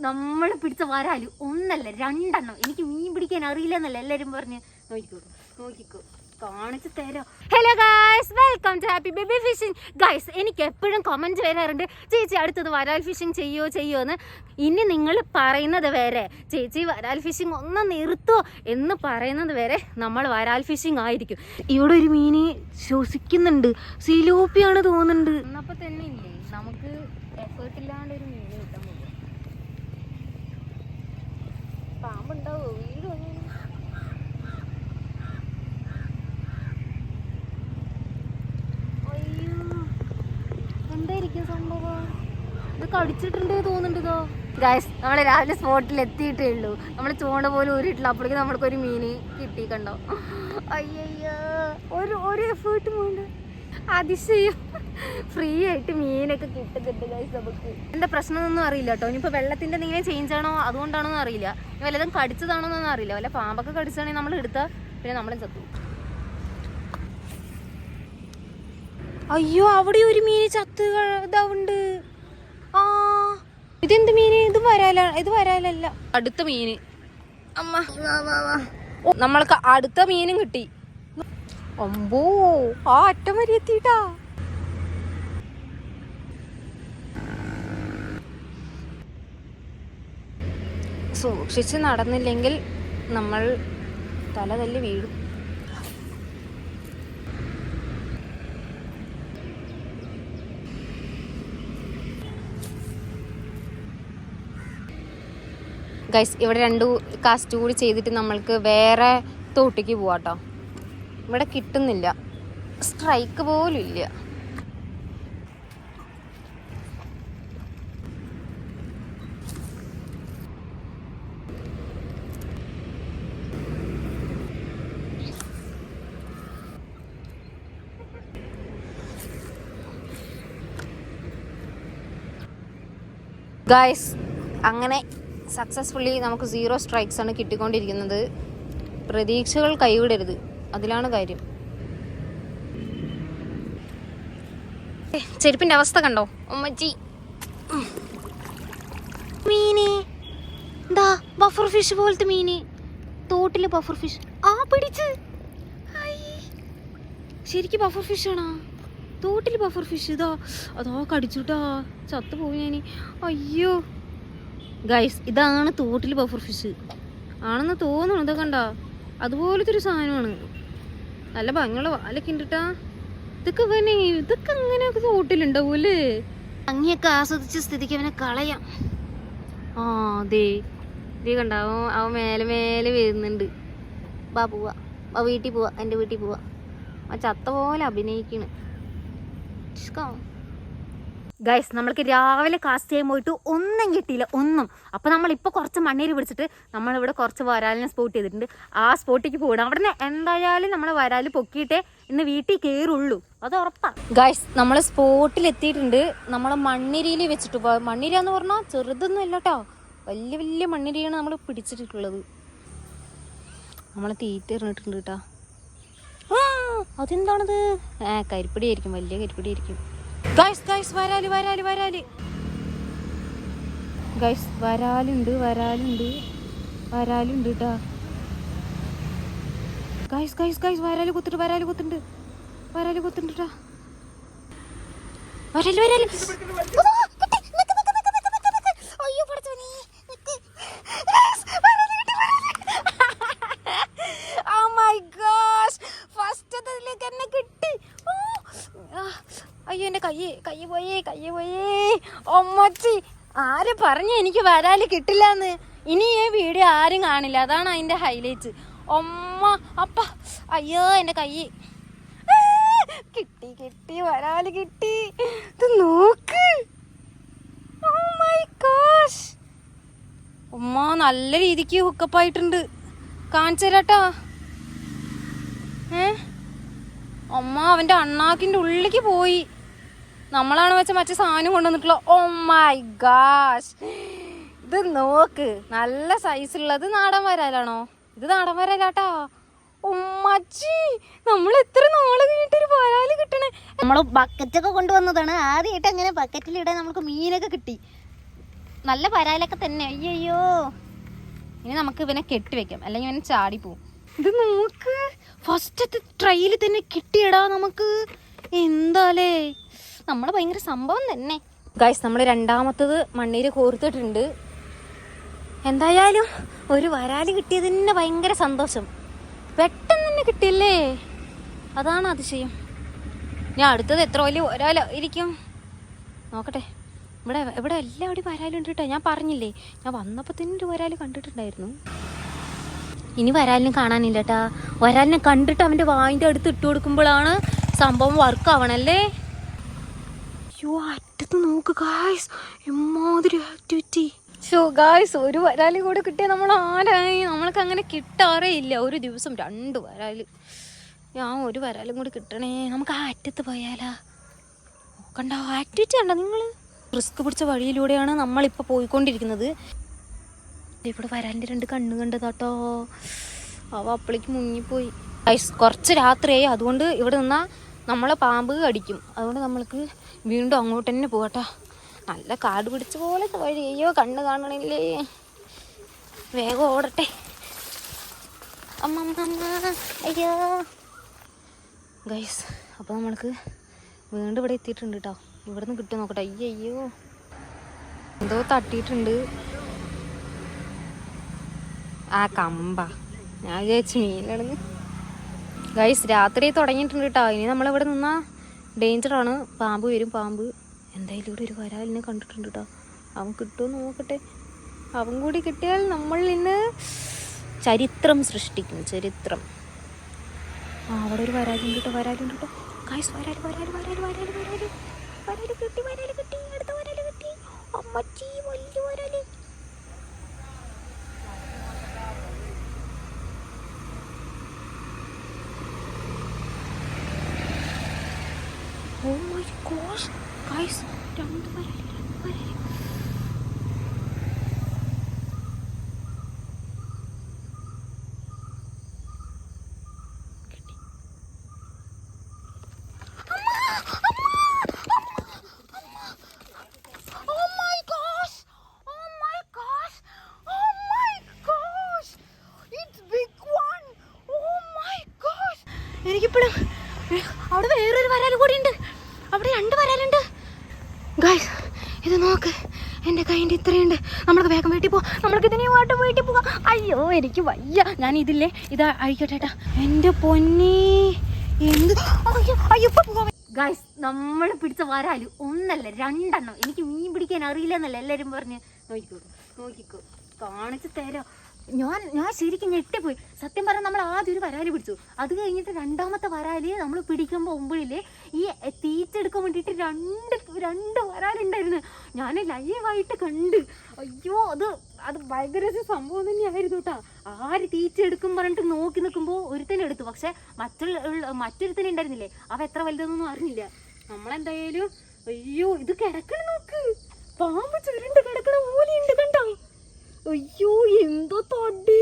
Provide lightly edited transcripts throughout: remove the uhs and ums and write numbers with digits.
നമ്മൾ പിടിച്ച വരാല് ഒന്നല്ല 2 എണ്ണം. എനിക്ക് മീൻ പിടിക്കാൻ അറിയില്ലെന്നല്ല എല്ലാരും പറഞ്ഞ്. നോക്കിക്കോ കാണിച്ചു തരാം. Hello guys, welcome to Happy Baby Fishing. Guys, എനിക്ക് എപ്പോഴും കമന്റ് വരാറുണ്ട്, ചേച്ചി അടുത്തത് വരാൽ ഫിഷിംഗ് ചെയ്യുമോ. ഇനി നിങ്ങൾ പറയുന്നത് വരെ ചേച്ചി വരാൽ ഫിഷിംഗ് ഒന്ന് നിർത്തുമോ എന്ന് പറയുന്നത് വരെ നമ്മൾ വരാൽ ഫിഷിംഗ് ആയിരിക്കും. ഇവിടെ ഒരു മീന് ശ്വസിക്കുന്നുണ്ട്, സിലോപ്പിയാണ് തോന്നുന്നുണ്ട്. എന്നപ്പോ തന്നെ ഇല്ലേ നമുക്ക് എഫേർട്ട് ഇല്ലാണ്ട് ഒരു മീന് കിട്ടാൻ പോകും. പാമ്പുണ്ടാവോ വീട് വന്നു? എന്തായിരിക്കും സംഭവം? ഇത് കടിച്ചിട്ടുണ്ട് തോന്നുന്നുണ്ടോ? ഗൈസ്, നമ്മള് രാവിലെ സ്പോട്ടിൽ എത്തിയിട്ടേ ഉള്ളൂ. നമ്മൾ ചൂണ്ട പോലും ഊരിയിട്ടില്ല, അപ്പോഴേക്കും നമ്മൾക്കൊരു മീന് കിട്ടി. കണ്ടോ? അയ്യോ, ഒരു എഫേർട്ട് വേണ്ട. അതിശയം, ഫ്രീ ആയിട്ട് മീനൊക്കെ കിട്ടുന്നുണ്ട് ഗൈസ് നമുക്ക്. എന്താ പ്രശ്നമൊന്നും അറിയില്ല കേട്ടോ. ഇനിയിപ്പോൾ വെള്ളത്തിൻ്റെ എന്തെങ്കിലും ചേഞ്ച് ആണോ അതുകൊണ്ടാണോ എന്ന് അറിയില്ല, വല്ലതും കടിച്ചതാണോ എന്നൊന്നും അറിയില്ല. വല്ല പാമ്പൊക്കെ കടിച്ചാണെങ്കിൽ നമ്മൾ എടുത്താൽ പിന്നെ നമ്മളും ചത്തു. അയ്യോ, അവിടെ ഒരു മീന് ചത്ത് ഇതാവുണ്ട്. ആ, ഇതെന്ത് മീന്? ഇത് വരാലല്ല, അടുത്ത മീന്. അമ്മ നമ്മൾക്ക് അടുത്ത മീനും കിട്ടി. അമ്പോ, ആ അറ്റം വരെ എത്തിട്ടാ. സൂക്ഷിച്ച് നടന്നില്ലെങ്കിൽ നമ്മൾ തല തല്ലി വീഴും. ഗൈസ്, ഇവിടെ 2 കാസ്റ്റ് കൂടി ചെയ്തിട്ട് നമ്മൾക്ക് വേറെ തോട്ടിക്ക് പോവാട്ടോ. ഇവിടെ കിട്ടുന്നില്ല, സ്ട്രൈക്ക് പോലും ഇല്ല. ഗൈസ്, അങ്ങനെ സക്സസ്ഫുള്ളി നമുക്ക് 0 സ്ട്രൈക്സ് ആണ് കിട്ടിക്കൊണ്ടിരിക്കുന്നത്. പ്രതീക്ഷകൾ കൈവിടരുത്, അതിലാണ് കാര്യം. ചെരുപ്പിന്റെ അവസ്ഥ കണ്ടോ ഉമ്മച്ചി? മീന് എന്താ, ബഫർ ഫിഷ് പോലത്തെ മീന്, തോട്ടില് ബഫർ ഫിഷ്. ആ, പിടിച്ച്. ശരിക്കും ബഫർ ഫിഷ് ആണോ? തോട്ടില് ബഫർ ഫിഷ്. അതോ കടിച്ചുട്ടാ, ചത്തു പോയി ഞാൻ. അയ്യോ ഗൈസ്, ഇതാണ് തോട്ടിൽ ബഫർ ഫിഷ് ആണെന്ന് തോന്നുന്നു. ഇതൊക്കെ കണ്ടോ, അതുപോലത്തെ ഒരു സാധനമാണ്. നല്ല ഭംഗിയുള്ള വാലൊക്കെ ഉണ്ടിട്ടാ. ഇതൊക്കെ അങ്ങനെയൊക്കെ തോട്ടിലുണ്ടാവൂല്ലേ? ഭംഗിയൊക്കെ ആസ്വദിച്ച സ്ഥിതിക്ക് അവനെ കളയാം. ആ, ദേ കണ്ടാവും, അവൻ മേലെ വരുന്നുണ്ട്. പോവാ വീട്ടിൽ പോവാ, എൻ്റെ വീട്ടിൽ പോവാ. ആ ചത്ത പോലെ അഭിനയിക്കണ്. ഗൈസ്, നമ്മൾക്ക് രാവിലെ കാസ്റ്റ് ചെയ്യാൻ പോയിട്ട് ഒന്നും കിട്ടിയില്ല, ഒന്നും. അപ്പോൾ നമ്മളിപ്പോൾ കുറച്ച് മണ്ണീര് പിടിച്ചിട്ട് നമ്മളിവിടെ കുറച്ച് വരാലിനെ സ്പോട്ട് ചെയ്തിട്ടുണ്ട്. ആ സ്പോട്ടിലേക്ക് പോകണം. അവിടെ നിന്ന് എന്തായാലും നമ്മൾ വരാൽ പൊക്കിയിട്ടേ ഇന്ന് വീട്ടിൽ കയറുള്ളൂ, അത് ഉറപ്പാണ്. ഗൈസ്, നമ്മൾ സ്പോട്ടിൽ എത്തിയിട്ടുണ്ട്. നമ്മൾ മണ്ണിരയിൽ വെച്ചിട്ട് മണ്ണിര എന്ന് പറഞ്ഞാൽ ചെറുതൊന്നും അല്ല കേട്ടോ, വലിയ മണ്ണിരയാണ് നമ്മൾ പിടിച്ചിട്ടുള്ളത്. നമ്മൾ തീറ്റ ഇറങ്ങിയിട്ടുണ്ട് കേട്ടോ. അതെന്താണത്? കരിപ്പിടി ആയിരിക്കും, വലിയ കരിപ്പിടി ആയിരിക്കും. ഗൈസ്, വരാല് ഗൈസ്, വരാലുണ്ട് കേട്ടാ. ഗൈസ്, വരാല് കുത്തുണ്ട് കേട്ടാ. വരാല്. അയ്യോ പഠിച്ചോനെ, ഓ മൈ ഗോഷ്, ഫസ്റ്റത്തിലേക്ക് എന്നെ കിട്ടി. അയ്യോ, എൻ്റെ കയ്യ് പോയേ. ഒമ്മച്ചി, ആര് പറഞ്ഞു എനിക്ക് വരാല് കിട്ടില്ലാന്ന്? ഇനി ഈ വീഡിയോ ആരും കാണില്ല, അതാണ് അതിൻ്റെ ഹൈലൈറ്റ്. അപ്പ അയ്യോ, എൻ്റെ കയ്യ് കിട്ടി, വരാല് കിട്ടി. ഇത് നോക്ക്, ഓ മൈ ഗോഷ്. നല്ല രീതിക്ക് ഹുക്കപ്പായിട്ടുണ്ട്. കാണിച്ചു തരാട്ടാ. അവൻ്റെ അണ്ണാക്കിൻ്റെ ഉള്ളിലേക്ക് പോയി. നമ്മളാണ് വെച്ച മറ്റേ സാധനം കൊണ്ടുവന്നിട്ടുള്ള. ഓ മൈ ഗാഷ്, ഇത് നോക്ക്, നല്ല സൈസുള്ളത്. നാടൻ വരാലാണോ? ഇത് നാടൻ വരാലാട്ടാ. ഉമ്മച്ചി, നമ്മൾ എത്ര നാള് കഴിഞ്ഞിട്ടൊരു വരാല് കിട്ടണേ. നമ്മള് ബക്കറ്റൊക്കെ കൊണ്ടുവന്നതാണ്. ആദ്യമായിട്ട് അങ്ങനെ ബക്കറ്റിലിടാൻ നമുക്ക് മീനൊക്കെ കിട്ടി. നല്ല വരാലൊക്കെ തന്നെ. അയ്യോ, ഇനി നമുക്ക് ഇവനെ കെട്ടിവെക്കാം, അല്ലെങ്കിൽ ഇവനെ ചാടിപ്പോവും. ഇത് നമുക്ക് ഫസ്റ്റത്തെ ട്രൈയിൽ തന്നെ കിട്ടിയടാ നമുക്ക്. എന്താലേ, നമ്മള് ഭയങ്കര സംഭവം തന്നെ. ഗൈസ്, നമ്മൾ രണ്ടാമത്തത് മണ്ണീര് കോർത്തിട്ടുണ്ട്. എന്തായാലും ഒരു വരാല് കിട്ടിയത് തന്നെ ഭയങ്കര സന്തോഷം. പെട്ടെന്ന് തന്നെ കിട്ടിയല്ലേ, അതാണ് അതിശയം. ഞാൻ അടുത്തത് എത്ര വലിയ വരാല ഇരിക്കും നോക്കട്ടെ. ഇവിടെ എല്ലാവരും വരാലുണ്ട് കേട്ടോ. ഞാൻ പറഞ്ഞില്ലേ, ഞാൻ വന്നപ്പോൾ തന്നെ ഒരു വരാല് കണ്ടിട്ടുണ്ടായിരുന്നു. ഇനി വരാലിനെ കാണാനില്ല കേട്ടാ. വരാലിനെ കണ്ടിട്ട് അവൻ്റെ വായിൻ്റെ അടുത്ത് ഇട്ട് കൊടുക്കുമ്പോഴാണ് സംഭവം വർക്ക് ആവണല്ലേ. അയ്യോ, അറ്റത്ത് നോക്ക് ഗായ്സ്, എമ്മാതിരി ആക്ടിവിറ്റി. ഷോ ഗായ്സ്, ഒരു വരാല് കൂടെ കിട്ടിയാൽ നമ്മൾ ആരായി. നമ്മൾക്ക് അങ്ങനെ കിട്ടാറേ ഇല്ല. ഒരു ദിവസം 2 വരാല്. ഞാൻ ഒരു വരാലും കൂടി കിട്ടണേ. നമുക്ക് ആ അറ്റത്ത് പോയാലാ. നോക്കണ്ട, ആക്ടിവിറ്റി ഉണ്ടോ നിങ്ങൾ? റിസ്ക് പിടിച്ച വഴിയിലൂടെയാണ് നമ്മളിപ്പോൾ പോയിക്കൊണ്ടിരിക്കുന്നത്. ഇവിടെ വരാലിൻ്റെ 2 കണ്ണ് കണ്ടതാട്ടോ. അവ അപ്പളേക്ക് മുങ്ങിപ്പോയി. ഗൈസ്, കുറച്ച് രാത്രിയായി. അതുകൊണ്ട് ഇവിടെ നിന്നാൽ നമ്മളെ പാമ്പ് കടിക്കും. അതുകൊണ്ട് നമ്മൾക്ക് വീണ്ടും അങ്ങോട്ട് തന്നെ പോകട്ടോ. നല്ല കാട് പിടിച്ച പോലത്തെ വഴി. അയ്യോ, കണ്ണ് കാണണില്ലേ. വേഗം ഓടട്ടെ. അമ്മമ്മ, അയ്യോ ഗൈസ്. അപ്പോൾ നമ്മൾക്ക് വീണ്ടും ഇവിടെ എത്തിയിട്ടുണ്ട് കേട്ടോ. ഇവിടെ നിന്ന് കിട്ടും നോക്കട്ടെ. അയ്യോ, എന്തോ തട്ടിയിട്ടുണ്ട്. ആ കമ്പ, ഞാൻ വിചാരിച്ചു മീനാണെന്ന്. ഗൈസ്, രാത്രി തുടങ്ങിയിട്ടുണ്ട് കേട്ടോ. ഇനി നമ്മളിവിടെ നിന്നാൽ ഡേഞ്ചറാണ്. പാമ്പ് വരും, പാമ്പ്. എന്തായാലും ഇവിടെ ഒരു വരാലിനെ കണ്ടിട്ടുണ്ട് കേട്ടോ. അവൻ കിട്ടുമെന്ന് നോക്കട്ടെ. അവൻ കൂടി കിട്ടിയാൽ നമ്മൾ ഇന്ന് ചരിത്രം സൃഷ്ടിക്കും. ചരിത്രം. അവിടെ ഒരു വരാലുണ്ട് കേട്ടോ. വരാലുണ്ട് കേട്ടോ ഗൈസ്. വരാല് വരാല് വരാല് വരാല് വരാല് വരാല് കിട്ടി. വരാല് കിട്ടി. അടുത്ത വരാല് കിട്ടി. അമ്മച്ചി, വലിയ വരാല്. Oh my gosh, guys, 2 വരാല്. എനിക്കിപ്പോഴും അവിടെ വേറൊരു വരാല് കൂടി ഉണ്ട്. അവിടെ 2 വരാലുണ്ട് ഗൈസ്. ഇത് നോക്ക്, എൻ്റെ കൈൻ്റെ ഇത്രയുണ്ട്. നമ്മൾക്ക് വേഗം വീട്ടിൽ പോവാം. നമ്മൾക്ക് ഇതിനെയുമായിട്ട് വീട്ടിൽ പോകാം. അയ്യോ, എനിക്ക് വയ്യ. ഞാൻ ഇതില്ലേ, ഇതാ അഴിക്കട്ടെ. എൻ്റെ പൊന്നേ, എന്ത്. അയ്യോ അയ്യോ, ഇപ്പം പോകാം ഗൈസ്. നമ്മൾ പിടിച്ച വരാല് 1 അല്ല 2 എണ്ണം. എനിക്ക് മീൻ പിടിക്കാൻ അറിയില്ല എന്നല്ല എല്ലാവരും പറഞ്ഞ്. നോക്കിക്കോ കാണിച്ച് തരാം. ഞാൻ ശരിക്കും ഞെട്ടിപ്പോയി. സത്യം പറഞ്ഞാൽ നമ്മൾ ആദ്യം ഒരു വരാല് പിടിച്ചു. അത് കഴിഞ്ഞിട്ട് 2ാമത്തെ വരാല് നമ്മൾ പിടിക്കുമ്പോൾ മുമ്പിൽ ഈ തീറ്റെടുക്കാൻ വേണ്ടിയിട്ട് 2 വരാലുണ്ടായിരുന്നു. ഞാൻ ലൈവായിട്ട് കണ്ട്. അയ്യോ, അത് ഭയങ്കര സംഭവം തന്നെയായിരുന്നു കേട്ടോ. ആര് തീറ്റ എടുക്കും പറഞ്ഞിട്ട് നോക്കി നിൽക്കുമ്പോൾ ഒരുത്തനെ എടുത്തു. പക്ഷെ മറ്റൊരുത്തനെ ഉണ്ടായിരുന്നില്ലേ, അവ എത്ര വലുതെന്നൊന്നും അറിഞ്ഞില്ല. നമ്മളെന്തായാലും അയ്യോ, ഇത് കിടക്കണ നോക്ക്. പാമ്പ് ചുരുണ്ട് കിടക്കണ പോലെയുണ്ട് കണ്ടോ. അയ്യോ, എന്തോ തടി.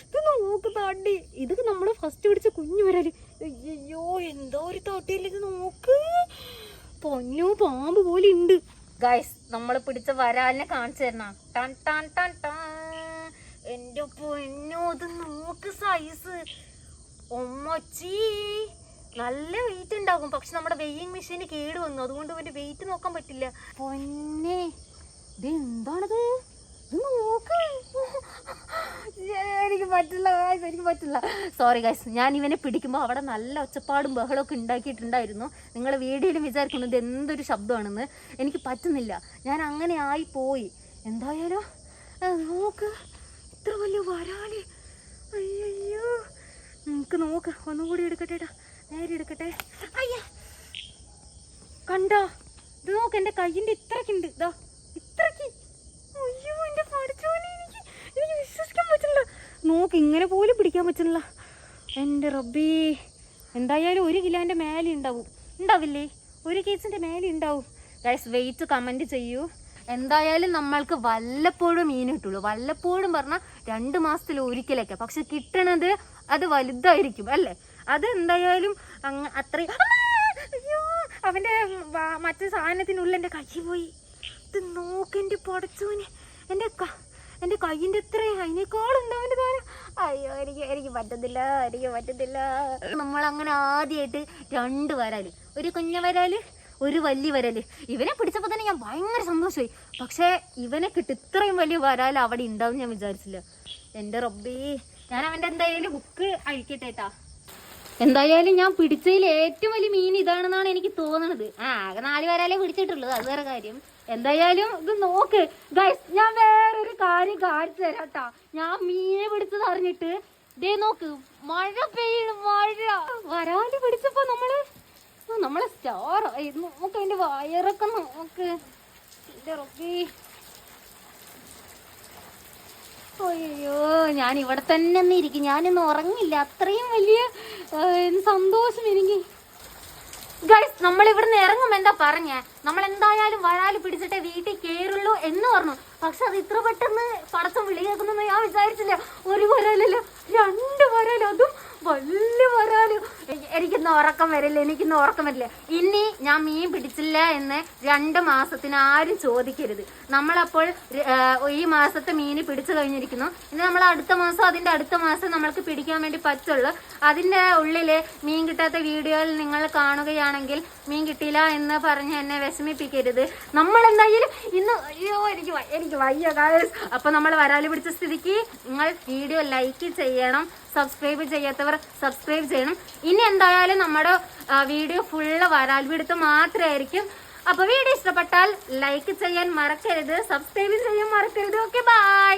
ഇത് നോക്ക് തടി. ഇത് നമ്മള് ഫസ്റ്റ് പിടിച്ച കുഞ്ഞു വരാല്. അയ്യോ, എന്തോ ഒരു തടിയല്ലേ ഇത് നോക്ക്. പൊന്നു, പാമ്പ് പോലെ ഉണ്ട് ഗൈസ്. നമ്മൾ പിടിച്ച വരാലിനെ കാണിച്ചു തരണം. ടൺ ടൺ ടൺ ടൺ. എന്റെ പൊന്നു, ഇത് നോക്ക് സൈസ്. ഒമ്മച്ചി, നല്ല വെയിറ്റ് ഉണ്ടാകും. പക്ഷെ നമ്മുടെ വെയിങ് മെഷീന് കേട് വന്നു. അതുകൊണ്ട് ഇവന്റെ വെയിറ്റ് നോക്കാൻ പറ്റില്ല. പൊന്നെ, ഇത് എന്താണത്? എനിക്ക് പറ്റില്ല. Sorry guys. ഞാൻ ഇവനെ പിടിക്കുമ്പോൾ അവിടെ നല്ല ഒച്ചപ്പാടും ബഹളമൊക്കെ ഉണ്ടാക്കിയിട്ടുണ്ടായിരുന്നു. നിങ്ങൾ വീഡിയോയിലും വിചാരിക്കുന്നത് എന്തൊരു ശബ്ദമാണെന്ന്. എനിക്ക് പറ്റുന്നില്ല. ഞാൻ അങ്ങനെ ആയിപ്പോയി. എന്തായാലും നോക്ക്, ഇത്ര വലിയ വരാല്. അയ്യോ, നമുക്ക് നോക്ക്. ഒന്നുകൂടി എടുക്കട്ടെടാ. നേരെ എടുക്കട്ടെ. അയ്യ, കണ്ടോ? ഇത് നോക്ക്, എൻ്റെ കയ്യിൻ്റെ ഇത്രയ്ക്കുണ്ട്. ഇതാ ഇത്രയ്ക്ക്. അയ്യോ, എൻ്റെ പഠിച്ചോനെ, എനിക്ക് വിശ്വസിക്കാൻ പറ്റില്ല. നോക്ക്, ഇങ്ങനെ പോലും പിടിക്കാൻ പറ്റില്ല. എൻ്റെ റബ്ബേ. എന്തായാലും 1 കിലോൻ്റെ മേലെ ഉണ്ടാവില്ലേ? 1 കേസിൻ്റെ മേലെ ഉണ്ടാവും. ഗൈസ്, വെയിറ്റ് കമൻറ്റ് ചെയ്യൂ. എന്തായാലും നമ്മൾക്ക് വല്ലപ്പോഴും മീൻ കിട്ടുള്ളൂ. വല്ലപ്പോഴും പറഞ്ഞാൽ 2 മാസത്തിൽ ഒരിക്കലൊക്കെ. പക്ഷെ കിട്ടണത് അത് വലുതായിരിക്കും അല്ലേ? അത് എന്തായാലും അത്രയും അവന്റെ മറ്റു സാധനത്തിനുള്ളിൽ എൻ്റെ കൈ പോയി. ഇത് നോക്കെൻ്റെ പടച്ചോനെ, എൻ്റെ കയ്യിൻ്റെ അത്രയും അതിനേക്കാളുണ്ട് അവൻ്റെ സാധനം. അയ്യോ എനിക്ക് പറ്റത്തില്ല. നമ്മളങ്ങനെ ആദ്യമായിട്ട് 2 വരാല്, ഒരു കുഞ്ഞ വരാല്, ഒരു വലിയ വരാല്. ഇവനെ പിടിച്ചപ്പോൾ തന്നെ ഞാൻ ഭയങ്കര സന്തോഷമായി. പക്ഷേ ഇവനെ കിട്ടും ഇത്രയും വലിയ വരാല് അവിടെ ഉണ്ടാവും ഞാൻ വിചാരിച്ചില്ല. എൻ്റെ റബ്ബേ, ഞാൻ അവൻ്റെ എന്തായാലും ബുക്ക് അഴിക്കട്ടേട്ടാ. എന്തായാലും ഞാൻ പിടിച്ചതിൽ ഏറ്റവും വലിയ മീൻ ഇതാണെന്നാണ് എനിക്ക് തോന്നുന്നത്. ആകെ 4 വരാലേ പിടിച്ചിട്ടുള്ളൂ, അത് വേറെ കാര്യം. എന്തായാലും ഇത് നോക്ക് ഗൈസ്, ഞാൻ വേറൊരു കാര്യം കാണിച്ചു തരാം കേട്ടാ. ഞാൻ മീനെ പിടിച്ചത് അറിഞ്ഞിട്ട് ദേ നോക്ക്, മഴ പെയ്യണം, മഴ. വരാല് പിടിച്ചപ്പോ നമ്മളെ സ്റ്റാർ നോക്ക്, അതിന്റെ വയറൊക്കെ നോക്ക്. അയ്യോ, ഞാൻ ഇവിടെ തന്നെ ഇരിക്കും, ഞാനിന്ന് ഉറങ്ങില്ല, അത്രയും വലിയ സന്തോഷം എനിക്ക്. ഗൈസ്, നമ്മൾ ഇവിടുന്ന് ഇറങ്ങും എന്താ പറഞ്ഞേ, നമ്മൾ എന്തായാലും വരാല് പിടിച്ചിട്ടേ വീട്ടിൽ കയറുള്ളൂ എന്ന് പറഞ്ഞു. പക്ഷെ അത് ഇത്ര പെട്ടെന്ന് പടച്ചം വിളി കേൾക്കുന്നു ഞാൻ വിചാരിച്ചില്ല. 1 വരാലല്ല, 2 വരാല്, അതും വലിയ വരാല്. എനിക്കിന്ന് ഉറക്കം വരില്ല. ഇനി ഞാൻ മീൻ പിടിച്ചില്ല എന്ന് 2 മാസത്തിന് ആരും ചോദിക്കരുത്. നമ്മളപ്പോൾ ഈ മാസത്തെ മീന് പിടിച്ചു കഴിഞ്ഞിരിക്കുന്നു. ഇനി നമ്മൾ അതിന്റെ അടുത്ത മാസം നമ്മൾക്ക് പിടിക്കാൻ വേണ്ടി പറ്റുള്ളൂ. അതിന്റെ ഉള്ളില് മീൻ കിട്ടാത്ത വീഡിയോയിൽ നിങ്ങൾ കാണുകയാണെങ്കിൽ മീൻ കിട്ടിയില്ല എന്ന് പറഞ്ഞ് എന്നെ വിഷമിപ്പിക്കരുത്. നമ്മൾ എന്തായാലും ഇന്ന് എനിക്ക് വയ്യ ഗായ്സ്. അപ്പൊ നമ്മൾ വരാല് പിടിച്ച സ്ഥിതിക്ക് നിങ്ങൾ വീഡിയോ ലൈക്ക് ചെയ്യണം, സബ്സ്ക്രൈബ് ചെയ്യാത്തവർ സബ്സ്ക്രൈബ് ചെയ്യണം. ഇനി എന്തായാലും നമ്മുടെ വീഡിയോ ഫുള്ള് വരാൽ പിടുത്ത് മാത്രമായിരിക്കും. അപ്പൊ വീഡിയോ ഇഷ്ടപ്പെട്ടാൽ ലൈക്ക് ചെയ്യാൻ മറക്കരുത്, സബ്സ്ക്രൈബ് ചെയ്യാൻ മറക്കരുത്. Okay, by.